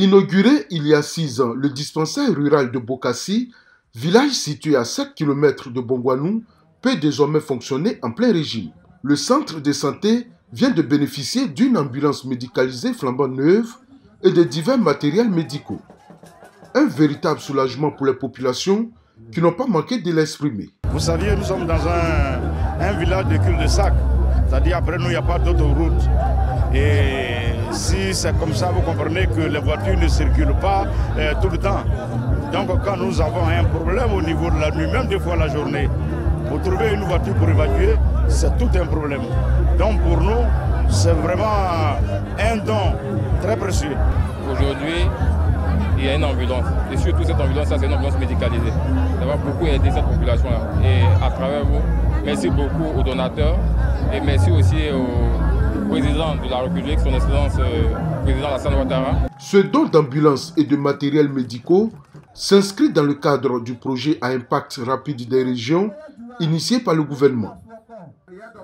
Inauguré il y a 6 ans, le dispensaire rural de Bokassi, village situé à 7 km de Bongwanou, peut désormais fonctionner en plein régime. Le centre de santé vient de bénéficier d'une ambulance médicalisée flambant neuve et de divers matériels médicaux. Un véritable soulagement pour les populations qui n'ont pas manqué de l'exprimer. Vous saviez, nous sommes dans un village de cul-de-sac, c'est-à-dire après nous, il n'y a pas d'autre route. Et si c'est comme ça, vous comprenez que les voitures ne circulent pas tout le temps. Donc quand nous avons un problème au niveau de la nuit, même des fois la journée, pour trouver une voiture pour évacuer, c'est tout un problème. Donc pour nous, c'est vraiment un don très précieux. Aujourd'hui, il y a une ambulance. Et surtout cette ambulance, c'est une ambulance médicalisée. Ça va beaucoup aider cette population-là. Et à travers vous, merci beaucoup aux donateurs et merci aussi au président de la République, son Excellence, président Alassane Ouattara. Ce don d'ambulance et de matériels médicaux s'inscrit dans le cadre du projet à impact rapide des régions initié par le gouvernement.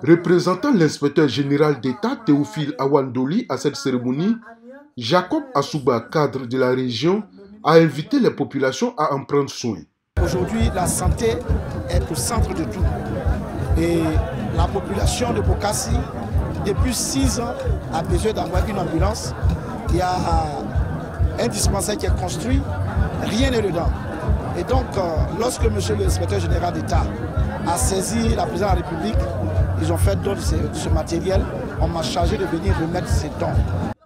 Représentant l'inspecteur général d'État Théophile Awandoli à cette cérémonie, Jacob Assouba, cadre de la région, a invité les populations à en prendre soin. Aujourd'hui, la santé est au centre de tout. Et la population de Bokassi, depuis 6 ans, a besoin d'avoir une ambulance. Il y a un dispensaire qui est construit, rien n'est dedans. Et donc, lorsque M. l'inspecteur général d'État a saisi la présidente de la République, ils ont fait don de ce matériel. On m'a chargé de venir remettre ces dons.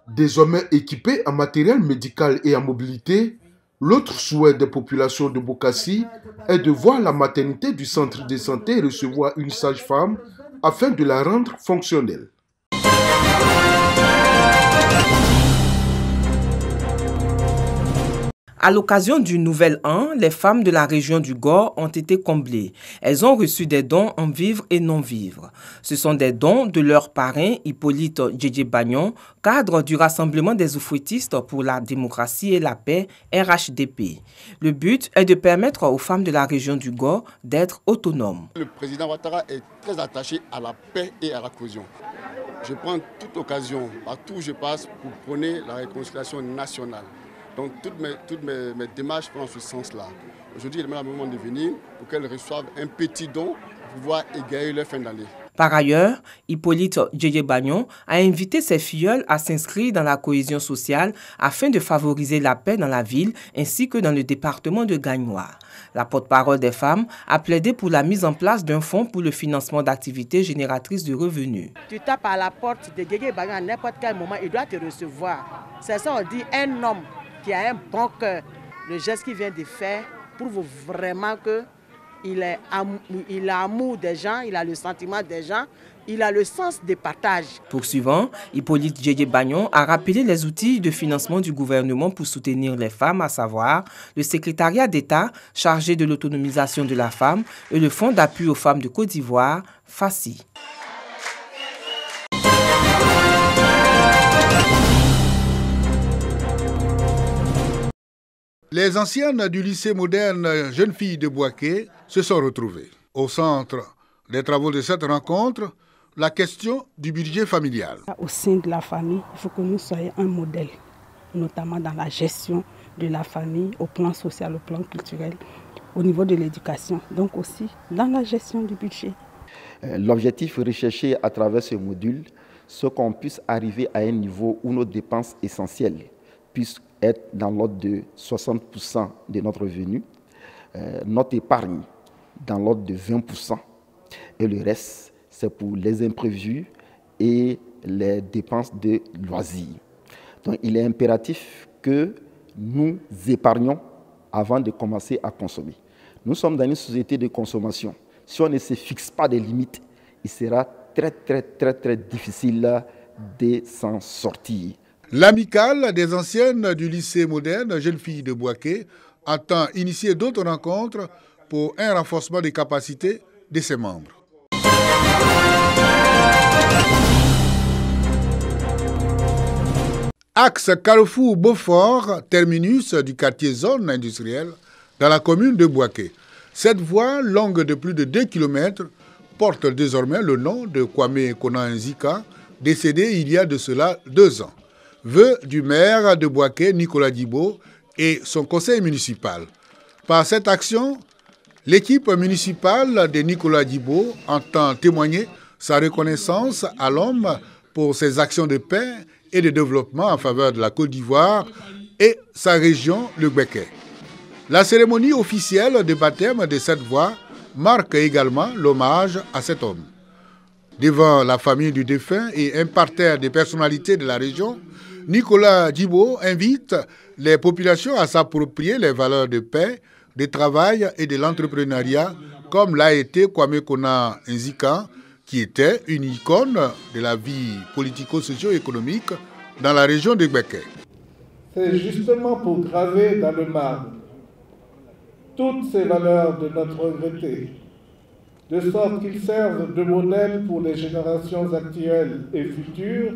Désormais équipé en matériel médical et en mobilité, l'autre souhait des populations de Bokassi est de voir la maternité du centre de santé recevoir une sage-femme afin de la rendre fonctionnelle. À l'occasion du Nouvel An, les femmes de la région du Gor ont été comblées. Elles ont reçu des dons en vivres et non-vivres. Ce sont des dons de leur parrain Hippolyte Djedje-Bagnon, cadre du Rassemblement des oufouettistes pour la démocratie et la paix, RHDP. Le but est de permettre aux femmes de la région du Gor d'être autonomes. Le président Ouattara est très attaché à la paix et à la cohésion. Je prends toute occasion, partout où je passe, pour prôner la réconciliation nationale. Donc toutes mes démarches vont dans ce sens-là. Aujourd'hui, il est le moment de venir pour qu'elles reçoivent un petit don pour pouvoir égayer leur fin d'année. Par ailleurs, Hippolyte Djedje-Bagnon a invité ses filleuls à s'inscrire dans la cohésion sociale afin de favoriser la paix dans la ville ainsi que dans le département de Gagnoa. La porte-parole des femmes a plaidé pour la mise en place d'un fonds pour le financement d'activités génératrices de revenus. Tu tapes à la porte de Djedje-Bagnon à n'importe quel moment, il doit te recevoir. C'est ça, on dit un homme qui a un bon cœur, le geste qu'il vient de faire prouve vraiment qu'il a l'amour des gens, il a le sentiment des gens, il a le sens des partages. Poursuivant, Hippolyte Djedje-Bagnon a rappelé les outils de financement du gouvernement pour soutenir les femmes, à savoir le secrétariat d'État chargé de l'autonomisation de la femme et le fonds d'appui aux femmes de Côte d'Ivoire, FACI. Les anciennes du lycée moderne Jeunes Filles de Bouaké se sont retrouvées. Au centre des travaux de cette rencontre, la question du budget familial. Au sein de la famille, il faut que nous soyons un modèle, notamment dans la gestion de la famille, au plan social, au plan culturel, au niveau de l'éducation, donc aussi dans la gestion du budget. L'objectif recherché à travers ce module, c'est qu'on puisse arriver à un niveau où nos dépenses essentielles puissent être dans l'ordre de 60% de notre revenu, notre épargne dans l'ordre de 20%, et le reste, c'est pour les imprévus et les dépenses de loisirs. Donc il est impératif que nous épargnions avant de commencer à consommer. Nous sommes dans une société de consommation. Si on ne se fixe pas des limites, il sera très difficile de s'en sortir. L'amicale des anciennes du lycée moderne Jeunes Filles de Bouaké entend initier d'autres rencontres pour un renforcement des capacités de ses membres. Axe Carrefour-Beaufort, terminus du quartier zone industrielle dans la commune de Bouaké. Cette voie, longue de plus de 2 km, porte désormais le nom de Kwame Kona Nzika, décédé il y a de cela 2 ans. vœu du maire de Bouaké, Nicolas Djibo, et son conseil municipal. Par cette action, l'équipe municipale de Nicolas Djibo entend témoigner sa reconnaissance à l'homme pour ses actions de paix et de développement en faveur de la Côte d'Ivoire et sa région, le Gbeke. La cérémonie officielle de baptême de cette voie marque également l'hommage à cet homme. Devant la famille du défunt et un parterre de personnalités de la région, Nicolas Djibo invite les populations à s'approprier les valeurs de paix, de travail et de l'entrepreneuriat, comme l'a été Kwame Kona Nzika, qui était une icône de la vie politico-socio-économique dans la région de Gbeke. C'est justement pour graver dans le marbre toutes ces valeurs de notre regretté, de sorte qu'ils servent de modèle pour les générations actuelles et futures,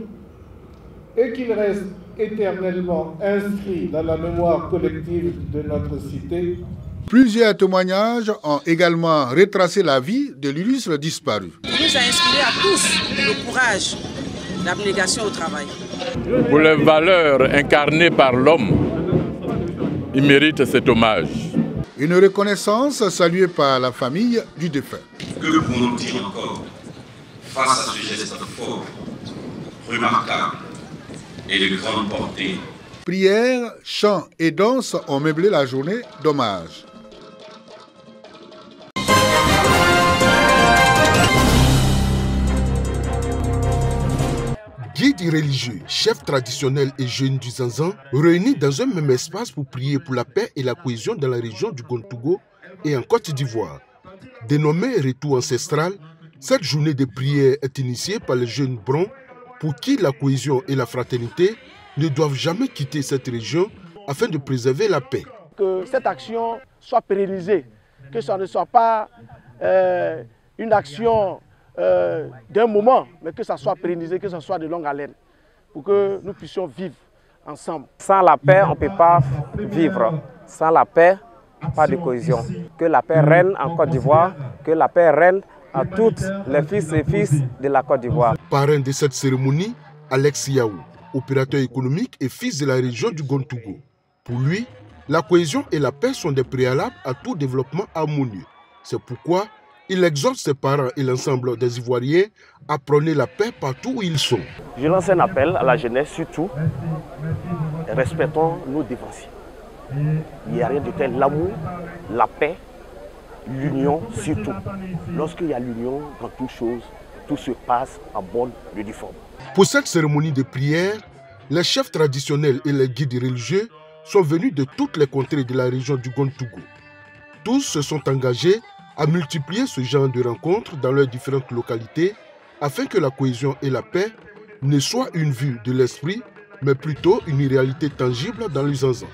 et qu'ils restent éternellement inscrits dans la mémoire collective de notre cité. Plusieurs témoignages ont également retracé la vie de l'illustre disparu. Il nous a inspiré à tous le courage, l'abnégation au travail. Pour les valeurs incarnées par l'homme, il mérite cet hommage. Une reconnaissance saluée par la famille du défunt. Que pouvons-nous dire encore face à ce geste fort, remarquable et de grande portée? Prières, chants et danses ont meublé la journée d'hommage. Guides religieux, chefs traditionnels et jeunes du Zanzan réunis dans un même espace pour prier pour la paix et la cohésion dans la région du Gontougo et en Côte d'Ivoire. Dénommée Retour ancestral, cette journée de prière est initiée par les jeunes Brons pour qui la cohésion et la fraternité ne doivent jamais quitter cette région afin de préserver la paix. Que cette action soit pérennisée, que ça ne soit pas une action d'un moment, mais que ça soit pérennisé, que ça soit de longue haleine, pour que nous puissions vivre ensemble. Sans la paix, on ne peut pas vivre. Sans la paix, pas de cohésion. Que la paix règne en Côte d'Ivoire, que la paix règne à toutes les fils et filles de la Côte d'Ivoire. Parrain de cette cérémonie, Alex Yaou, opérateur économique et fils de la région du Gontougo. Pour lui, la cohésion et la paix sont des préalables à tout développement harmonieux. C'est pourquoi il exhorte ses parents et l'ensemble des Ivoiriens à prôner la paix partout où ils sont. Je lance un appel à la jeunesse surtout, respectons nos défensifs. Il n'y a rien de tel, l'amour, la paix, l'union surtout. Lorsqu'il y a l'union dans toute chose, tout se passe en bonne et due forme. Pour cette cérémonie de prière, les chefs traditionnels et les guides religieux sont venus de toutes les contrées de la région du Gontougo. Tous se sont engagés à multiplier ce genre de rencontres dans leurs différentes localités afin que la cohésion et la paix ne soient une vue de l'esprit, mais plutôt une réalité tangible dans le Zanzan.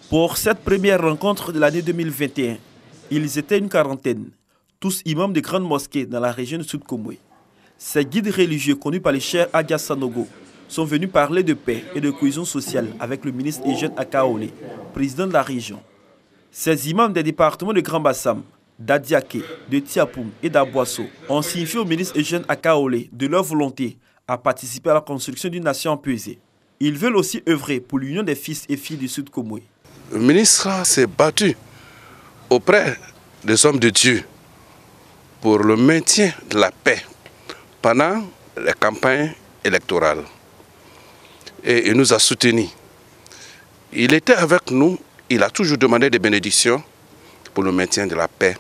Pour cette première rencontre de l'année 2021, ils étaient une quarantaine, tous imams de grandes mosquées dans la région de Sud-Komwe. Ces guides religieux connus par les chers Adja Sanogo sont venus parler de paix et de cohésion sociale avec le ministre Eugène Akaole, président de la région. Ces imams des départements de Grand Bassam, d'Adiaké, de Tiapoum et d'Aboasso ont signifié au ministre Eugène Akaole de leur volonté à participer à la construction d'une nation apaisée. Ils veulent aussi œuvrer pour l'union des fils et filles du Sud-Komwe. Le ministre s'est battu auprès des hommes de Dieu pour le maintien de la paix pendant les campagnes électorales. Et il nous a soutenus. Il était avec nous, il a toujours demandé des bénédictions pour le maintien de la paix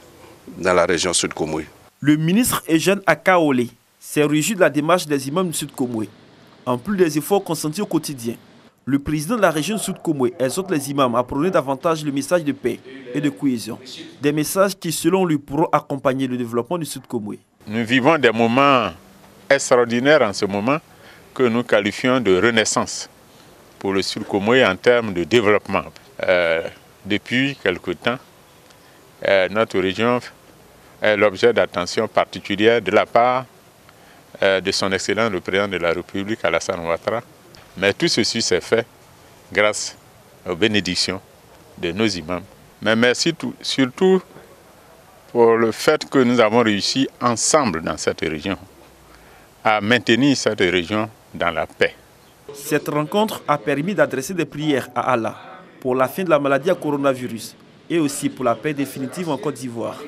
dans la région Sud-Komwe. Le ministre Eugène Akaole s'est réjoui de la démarche des imams du Sud-Komwe. En plus des efforts consentis au quotidien, le président de la région Sud-Komwe exhorte les imams à prôner davantage le message de paix et de cohésion. Des messages qui, selon lui, pourront accompagner le développement du Sud-Komwe. Nous vivons des moments extraordinaires en ce moment que nous qualifions de renaissance pour le Sud-Komwe en termes de développement. Depuis quelque temps, notre région est l'objet d'attention particulière de la part de son Excellence le Président de la République, Alassane Ouattara. Mais tout ceci s'est fait grâce aux bénédictions de nos imams. Mais merci surtout pour le fait que nous avons réussi ensemble dans cette région à maintenir cette région dans la paix. Cette rencontre a permis d'adresser des prières à Allah pour la fin de la maladie à coronavirus et aussi pour la paix définitive en Côte d'Ivoire.